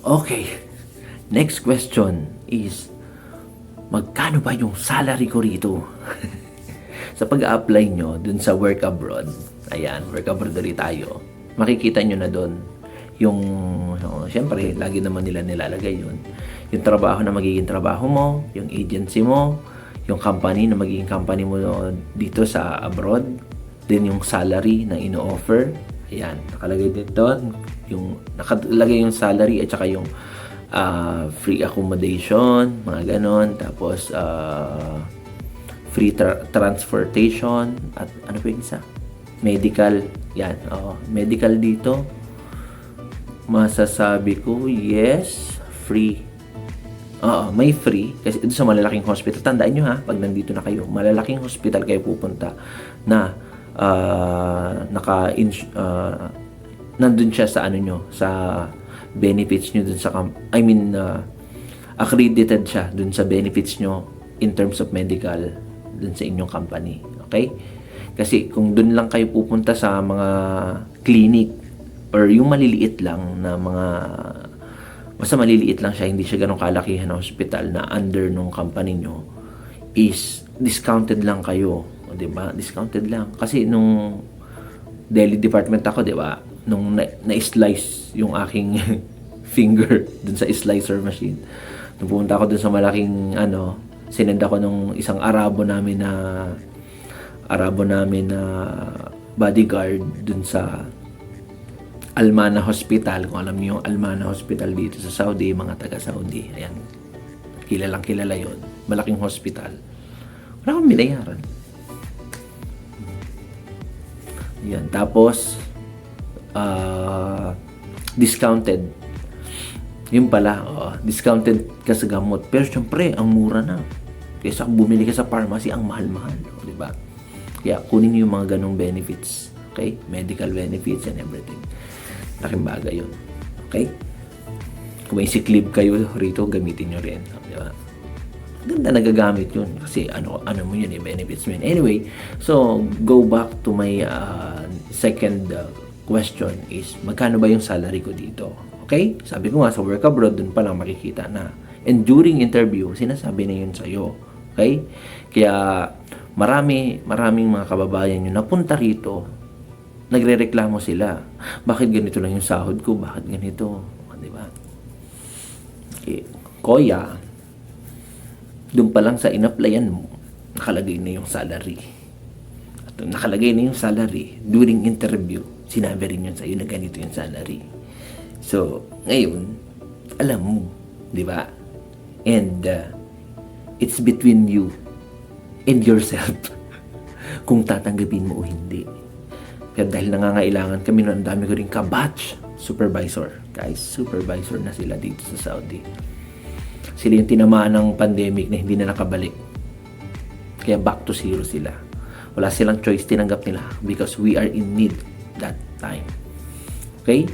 Okay, next question is, magkano ba yung salary ko rito? Sa pag-a-apply nyo dun sa work abroad, ayan, work abroad ulit tayo, makikita nyo na dun yung, syempre, lagi naman nila nilalagay yun. Yung trabaho na magiging trabaho mo, yung agency mo, yung company na magiging company mo dito sa abroad, din yung salary na ino-offer. Ayan, nakalagay din doon. Yung, nakalagay yung salary at saka yung free accommodation, mga ganon. Tapos, free transportation at ano pa yung isa? Medical. Yan, medical dito. Masasabi ko, yes, free. May free. Kasi ito sa malalaking hospital. Tandaan nyo ha, pag nandito na kayo, malalaking hospital kayo pupunta na nandun siya sa ano nyo, sa benefits nyo dun sa, accredited siya dun sa benefits nyo in terms of medical dun sa inyong company. Okay? Kasi kung dun lang kayo pupunta sa mga clinic or yung maliliit lang na mga, basta maliliit lang siya, hindi siya ganun kalakihan na hospital na under nung company nyo, is discounted lang kayo. O, diba? Discounted lang. Kasi nung Delhi department ako, diba? Nung na-slice yung aking finger dun sa slicer machine. Nung pumunta ako dun sa malaking, sinend ako nung isang Arabo namin na bodyguard dun sa Almana Hospital. Kung alam niyo yung Almana Hospital dito sa Saudi, mga taga-Saudi. Ayan. Kilala yon. Malaking hospital. Wala akong binayaran. Yan. Tapos, discounted. Yun pala, discounted ka sa gamot. Pero syempre, ang mura na. Kaysa kung bumili ka sa pharmacy, ang mahal-mahal. Diba? Kaya kunin niyo yung mga ganong benefits. Okay? Medical benefits and everything. Laking bagay yun. Okay? Kung may sick leave kayo rito, gamitin nyo rin. Diba? Ganda nagagamit yun. Kasi ano mo yun, benefits mo yun. Anyway, so, go back to my second question is, magkano ba yung salary ko dito? Okay? Sabi ko nga, sa work abroad, dun pa lang makikita na. And during interview, sinasabi na yun sa'yo. Okay? Kaya, maraming mga kababayan nyo napunta rito, nagrereklamo sila. Bakit ganito lang yung sahod ko? Bakit ganito? Diba? Okay. Kuya, doon pa lang sa in-applyan mo, nakalagay na yung salary. At nakalagay na yung salary, during interview, sinabi rin yun sa'yo na ganito yung salary. So, ngayon, alam mo, di ba? And, it's between you and yourself kung tatanggapin mo o hindi. Pero dahil nangangailangan kami, ang dami ko rin ka-batch supervisor. Guys, supervisor na sila dito sa Saudi. Sila yung tinamaan ng pandemic na hindi na nakabalik. Kaya back to zero sila. Wala silang choice, tinanggap nila because we are in need that time. Okay?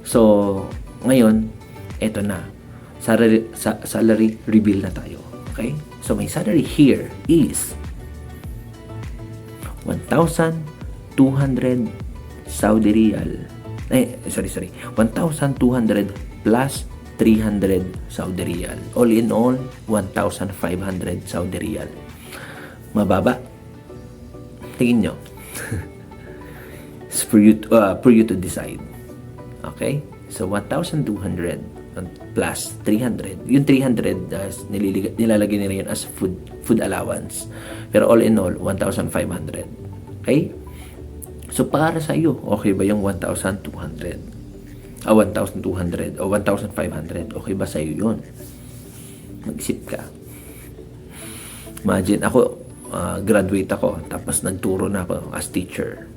So, ngayon, eto na. Salary reveal na tayo. Okay? So, my salary here is 1,200 Saudi Riyal. 1,200 plus 300 Saudi Riyal. All in all, 1,500 Saudi Riyal. Mababa? Tingin nyo. It's for you to decide. Okay? So, 1,200 plus 300. Yung 300, nilalagay nila yun as food allowance. Pero all in all, 1,500. Okay? So, para sa iyo, okay ba yung 1,200? 1,200 o 1,500? Okay ba sa iyo yun? Mag-isip ka. Imagine, ako, graduate ako, tapos nagturo na ako as teacher.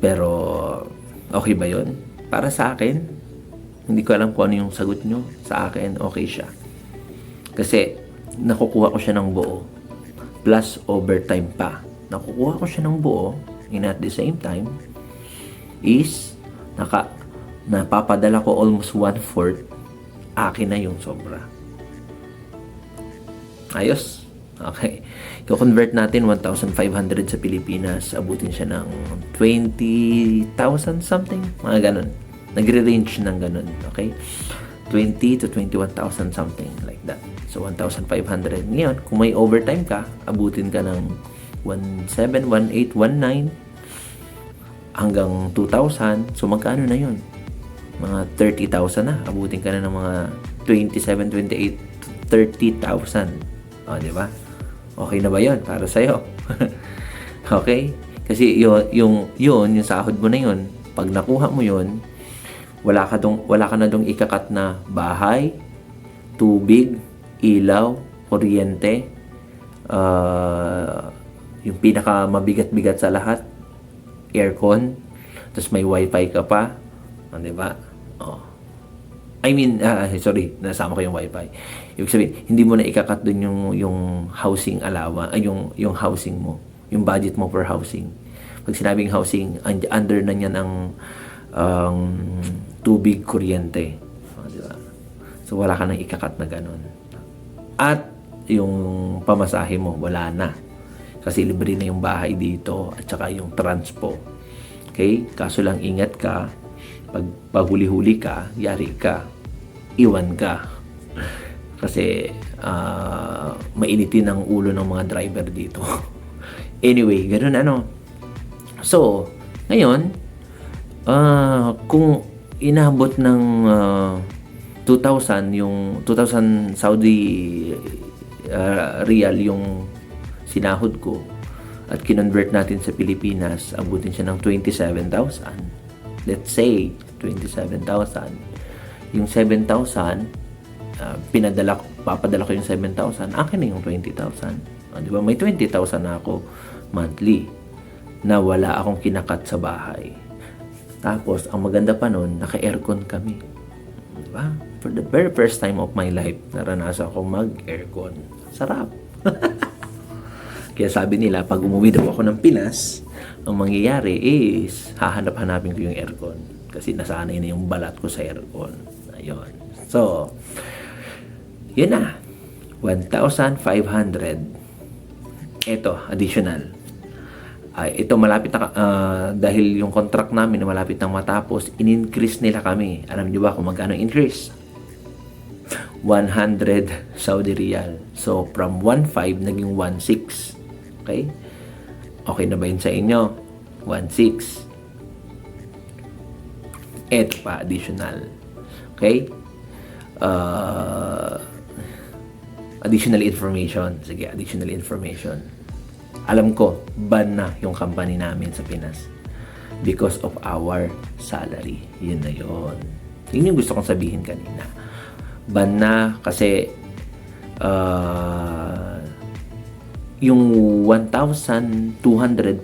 Pero, okay ba yun? Para sa akin, hindi ko alam kung ano yung sagot nyo. Sa akin, okay siya. Kasi, nakukuha ko siya ng buo. Plus, overtime pa. Nakukuha ko siya ng buo. And at the same time, is, napapadala ko almost 1/4. Akin na yung sobra. Ayos? Okay. I-convert natin 1,500 sa Pilipinas. Abutin siya ng 20,000 something. Mga ganun. Nagre-range ng ganun. Okay? 20 to 21,000 something like that. So 1,500. Ngayon, kung may overtime ka, abutin ka ng 1,700, 1,800, 1,900 hanggang 2,000. So magkano na yun? Mga 30,000 na. Abutin ka na ng mga 27, 28, 30,000. O, di ba? Okay na ba yun para sa'yo? Okay? Kasi yung sahod mo na yun, pag nakuha mo yun, wala ka na dong ikakat na bahay, tubig, ilaw, kuryente, yung pinaka mabigat-bigat sa lahat, aircon, tapos may wifi ka pa, di ba? Oh. I mean, sorry, nasama ko yung wifi. Ibig sabihin, hindi mo na ikakat dun yung housing yung housing mo, yung budget mo for housing. Pag sinabing housing, under na niyan ang tubig, kuryente. Di ba? So, wala ka nang ikakat na ganun. At yung pamasahe mo, wala na. Kasi libre na yung bahay dito at saka yung transpo. Okay? Kaso lang ingat ka, pag paghuli-huli ka, yari ka, iwan ka. Kasi mainitin ang ulo ng mga driver dito. Anyway, ganun ano. So, ngayon, kung inabot ng 2,000 yung 2,000 Saudi Riyal yung sinahod ko at kinonvert natin sa Pilipinas, abutin siya ng 27,000. Let's say 27,000. Yung 7,000 papadala ko yung 7,000, akin na yung 20,000. Di ba? May 20,000 na ako monthly na wala akong kinakat sa bahay. Tapos, ang maganda pa nun, naka-aircon kami. Diba? For the very first time of my life, naranasan ako mag-aircon. Sarap. Kaya sabi nila, pag umuwi daw ako ng Pinas, ang mangyayari is, hahanap-hanapin ko yung aircon. Kasi nasanay na yung balat ko sa aircon. Ayun. So, yun na. 1,500. Ito, additional. Ito malapit na, dahil yung contract namin malapit nang matapos, in-increase nila kami. Alam niyo ba kung magkano increase? 100 Saudi Riyal. So, from 1,500 naging 1,600. Okay? Okay na ba yun sa inyo? 1,600. Ito pa, additional. Okay? Additional information. Sige, additional information. Alam ko, ban na yung company namin sa Pinas because of our salary. Yun na yun. Yun yung gusto kong sabihin kanina. Ban na kasi yung 1,200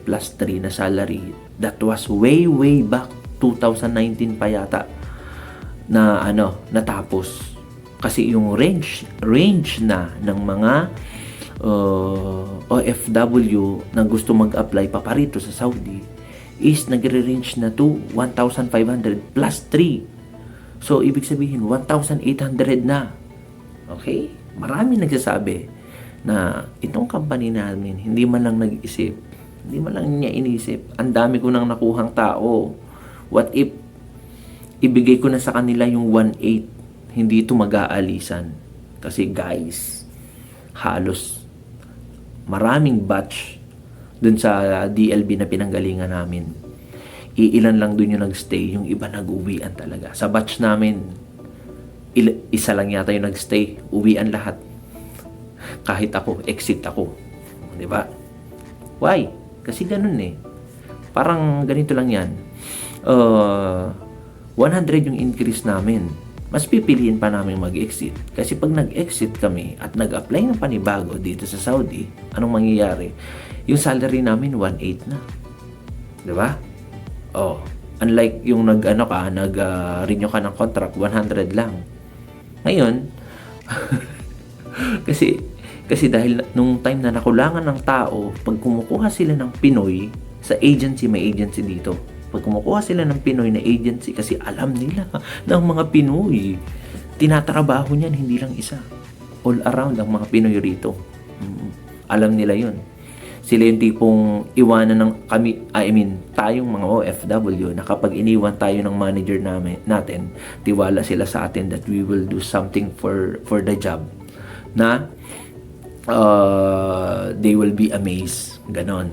plus 3 na salary, that was way back 2019 pa yata na natapos. Kasi yung range na ng mga OFW na gusto mag-apply pa rito sa Saudi is nagre-range na to 1,500 plus 3. So, ibig sabihin, 1,800 na. Okay? Marami nagsasabi na itong company namin, hindi man lang nag-isip, hindi man lang niya inisip, ang dami ko nang nakuhang tao. What if ibigay ko na sa kanila yung 1,800? Hindi ito mag-aalisan. Kasi guys, halos maraming batch dun sa DLB na pinanggalingan namin. Iilan lang dun yung nagstay, yung iba nag-uwian talaga. Sa batch namin, isa lang yata yung nagstay, uwian lahat. Kahit ako, exit ako. Di ba? Why? Kasi ganun eh. Parang ganito lang yan. 100 yung increase namin. Mas pipiliin pa namin mag-exit. Kasi pag nag-exit kami at nag-apply ng panibago dito sa Saudi, anong mangyayari? Yung salary namin, 1,800 na. Diba? Oh, unlike yung nag-renew ka ng contract, 100 lang. Ngayon, kasi dahil nung time na nakulangan ng tao, pag kumukuha sila ng Pinoy, sa agency, may agency dito. Pag kumukuha sila ng Pinoy na agency, kasi alam nila ng mga Pinoy, tinatrabaho niyan, hindi lang isa. All around ang mga Pinoy rito. Alam nila yun. Sila yung tipong iwanan ng kami, tayong mga OFW na kapag iniwan tayo ng manager natin, tiwala sila sa atin that we will do something for the job na they will be amazed. Ganon.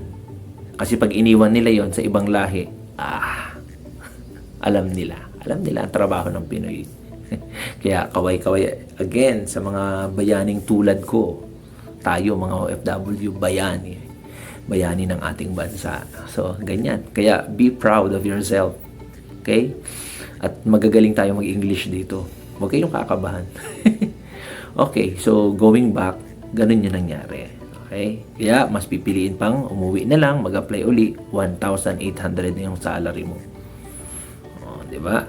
Kasi pag iniwan nila yon sa ibang lahi, alam nila ang trabaho ng Pinoy. Kaya kaway-kaway again sa mga bayaning tulad ko. Tayo mga OFW, bayani ng ating bansa. So, ganyan. Kaya be proud of yourself. Okay? At magagaling tayo mag-English dito. Huwag kayong kakabahan. Okay, so going back, ganun yung nangyari. Okay? Kaya mas pipiliin pang umuwi na lang, mag-apply uli, 1,800 na yung salary mo. Di ba?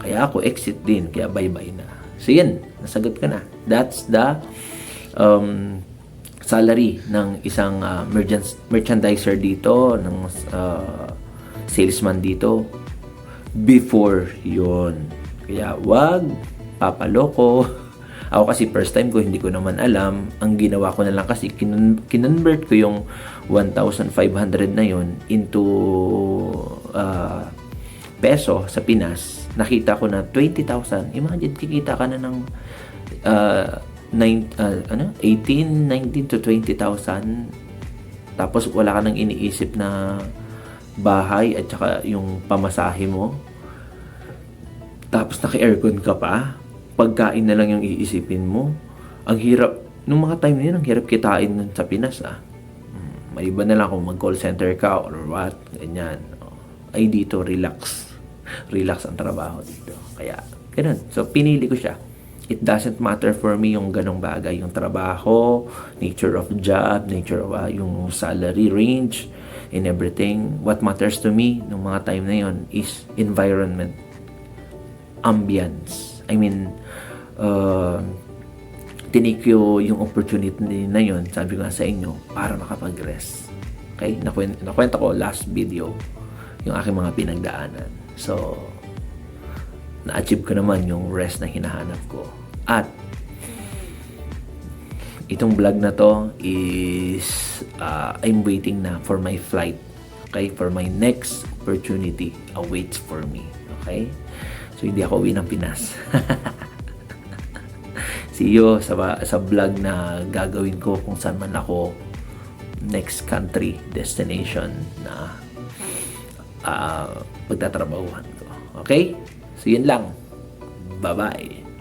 Kaya ako exit din, kaya bye-bye na. So yan, nasagot ka na. That's the salary ng isang merchandiser dito, ng salesman dito before yon. Kaya wag papaloko. Ako kasi first time ko, hindi ko naman alam. Ang ginawa ko na lang kasi kinonvert ko yung 1,500 na yon into peso sa Pinas. Nakita ko na 20,000. Imagine, kikita ka na ng 18, 19 to 20,000. Tapos wala ka nang iniisip na bahay at saka yung pamasahe mo. Tapos naka-aircon ka pa. Pagkain na lang yung iisipin mo. Ang hirap, nung mga time na yun, ang hirap kitain sa Pinas Maliban na lang kung mag-call center ka or what, ganyan. Ay dito, relax ang trabaho dito. Kaya, ganun. So, pinili ko siya. It doesn't matter for me yung ganong bagay. Yung trabaho, nature of job, nature of yung salary range, and everything. What matters to me nung mga time na yon is environment. Ambience. Tinik yung opportunity na yon, sabi ko nga sa inyo, para makapag-rest. Okay? Nakwento ko last video yung aking mga pinagdaanan. So, na-achieve ko naman yung rest na hinahanap ko. At, itong vlog na to is, I'm waiting na for my flight. Okay? For my next opportunity awaits for me. Okay? So, hindi ako uwi ng Pinas. See you sa vlog na gagawin ko kung saan man ako next country destination na pagtatrabahuhan ko. Okay? So, yun lang. Bye-bye.